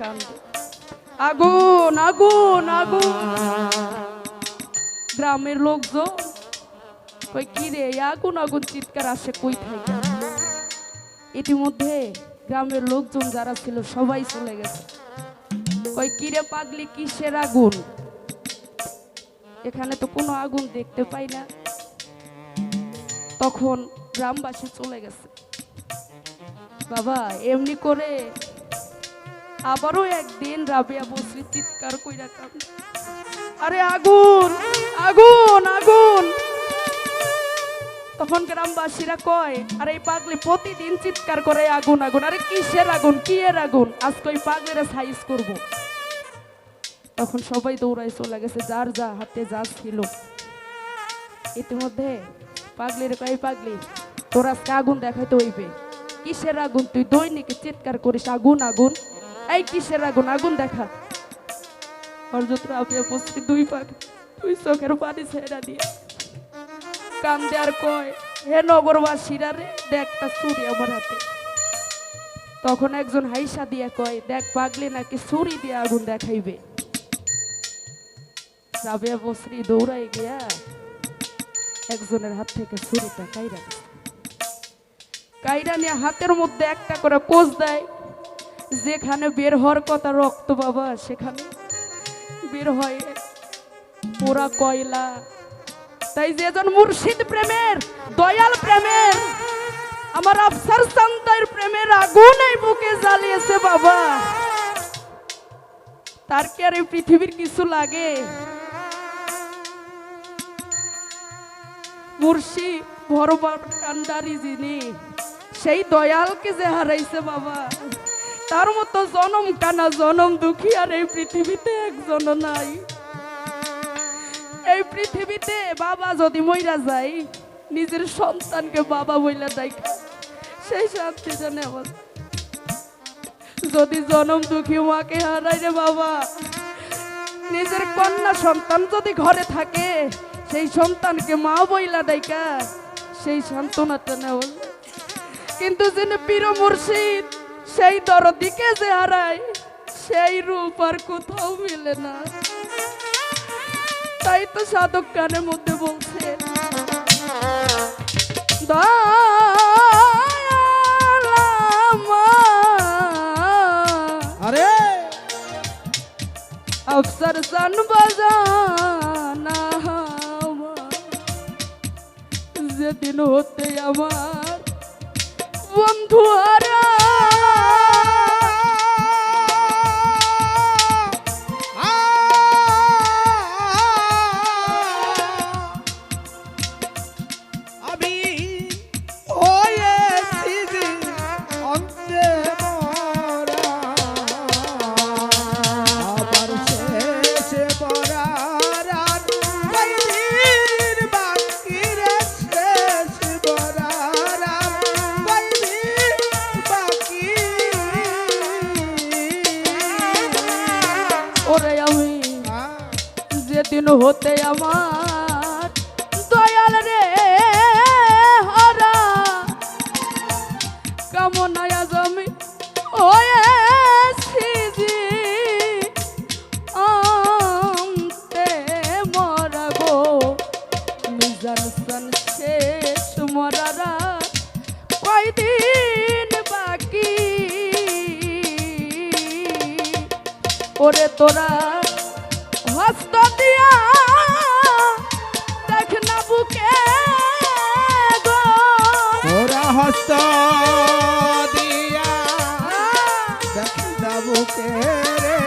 কান্দে আগুন আগুন আগুন। গ্রামের লোকজন কই কি রে আগুন আগুন চিৎকার আসে কই থেকে। ইতিমধ্যে গ্রামের লোকজন যারা ছিল সবাই চলে গেছে। কই কি রে পাগলি কিসের আগুন, এখানে তো কোনো আগুন দেখতে পাই না। তখন গ্রামবাসী চলে গেছে। বাবা এমনি করে আবারও একদিন রাবিয়া বসরি চিৎকার কইরা কান্দে, আরে আগুন আগুন আগুন। তখন গ্রামবাসীরা কয় আরে এই পাগলি প্রতিদিন চিৎকার করে আগুন আগুন। আরে কিসের আগুন, কি এর আগুন, আজকে ওই পাগলিরা সাইজ করব। তখন সবাই দৌড়ায় চলে গেছে, যার যা হাতে যা ছিল। ইতিমধ্যে পাগলির কয় পাগলি তোর আজকে আগুন দেখাইতে হইবে। কিসের আগুন, তুই দৈনিক চিৎকার করিস আগুন আগুন, এই কিসের আগুন, আগুন দেখা। হযরত রাবিয়া বসরি দুই চোখের পানি ছেড়া দিয়ে কান্দে আর কয় হে নগরবাসীরা রে দেখটা ছুরি আমার হাতে। তখন একজন হাইসা দিয়া কয় দেখ পাগলি নাকি ছুরি দিয়ে আগুন দেখাইবে। রাবিয়া বসরি দৌড়াই গিয়া একজনের হাত থেকে ছুরিটা কাইরা দিছে। কাইরা নিয়ে হাতের মধ্যে একটা করে কোষ দেয়, যেখানে বের হওয়ার কথা রক্ত বাবা সেখানে বের হয় পোড়া কয়লা। তাই যেজন মুর্শিদ প্রেমের দয়াল প্রেমের আমার আফসার সান্তার প্রেমের আগুন এই বুকে জ্বালিয়েছে বাবা, তার কি আর এই পৃথিবীর কিছু লাগে। মুর্শিদ ভরবার কান্ডারি যিনি, সেই দয়ালকে যে হারাইছে বাবা, তার মতো জনম কানা জনম দুঃখী আর এই পৃথিবীতে একজনও নাই। এই পৃথিবীতে বাবা যদি মইরা যায়, নিজের সন্তানকে বাবা বইলা দেয়, সেই শান্তি জানে আমার। যদি জনম দুঃখী মাকে হারাই রে বাবা, নিজের কন্যা সন্তান যদি ঘরে থাকে, সেই সন্তানকে মা বইলা দেয়কা, সেই সান্ত্বনাটা নেওয়া। কিন্তু যিনি পীর মুর্শিদ, সেই দরদিকে যে হারায়, সেই রূপ আর কোথাও মিলে না। তাই তো সাধক গানের মধ্যে বলছে আরে আফসার জান বাজানা যেদিন হতে আমার বন্ধু হারা, যেদিন হতে আমার দয়াল রে হারা, কামনায় আজ আমি হয়েছি জি আনতে মরা গো। মিজান সান শেষ মরারা কয়দিন বাকি, ওরে তোরা হস্ত দিয়া দেখ না বুকে গো, ওরা হস্ত দিয়া দেখ না বুকে রে।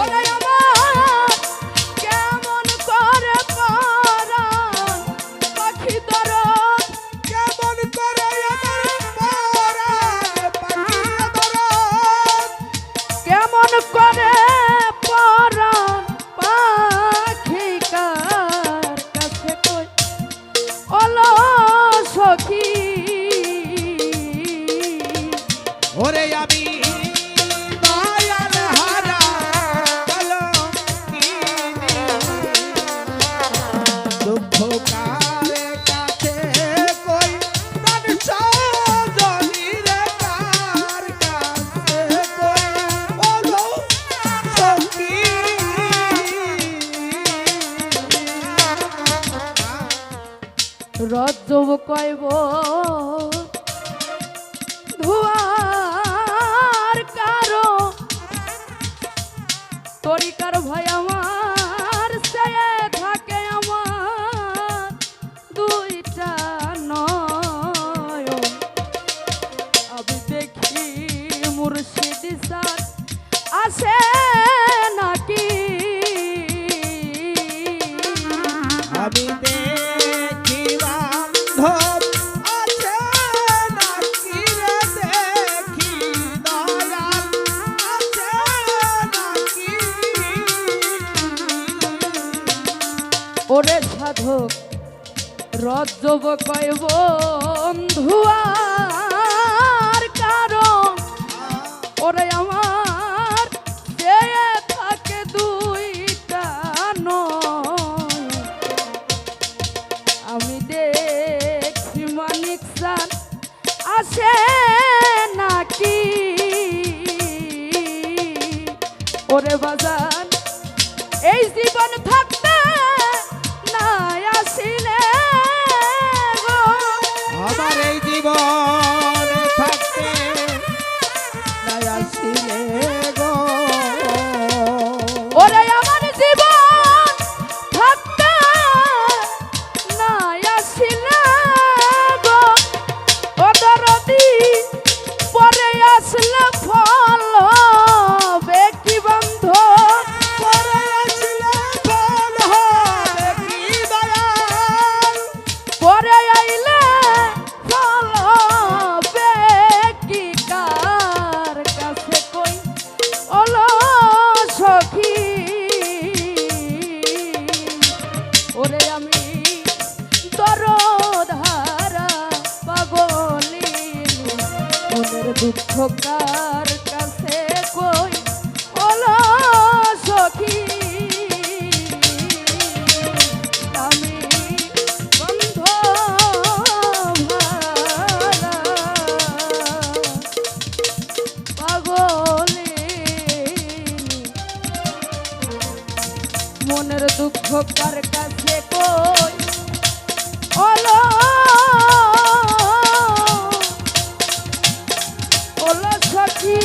ওরে আমার কেমন করে পরাণ পাখি দরদ, কেমন করে আমার পরাণ পাখি দরদ, কেমন করে পরাণ পাখি কার কাছে কই ওলো সখী। ওরে আমি দয়াল হারা কলঙ্কিনী, দুঃখ কারে কাছে কই প্রাণ সজনী রে, কার কাছে কই রজ্জব কইব ধুয়ার কারো তরিকার ভয় আমার চেয়ে থাকে আমার দুইটা নয়ন আমি দেখি মুর্শিদ স্যার আসে নাকি আমি দেখি বান্ধব আছে নাকি রে দেখি দয়াল আছে নাকি ওরে সাধক রজ্জব কয় বন্ধুয়ার কারণ ওরে আমার চেয়ে থাকে দুইটা নয় আমি দেখি মানিক স্যার আসে নাকি ওরে বাজান এই জীবন থাকতে না আসিলে গো আমার এই জীবন থাকতে নাই আসিলে গো ওরে আমার জীবন থাকতে না আসিলে গো ও দরদি পরে আসলে ফল হবে কি বন্ধ পরে আসলে ফল হবে কি দয়াল পরে আইলে ফল হবে কি কার কাছে কই ওলো সখী ওরে আমি দরধারা পাগলিনী মনের দুঃখ কার কাছে কই ওলো সখী আমি বন্ধ ভালা পাগলিনী মনের দুঃখ কার কাছে কই ওলো ওলো সখী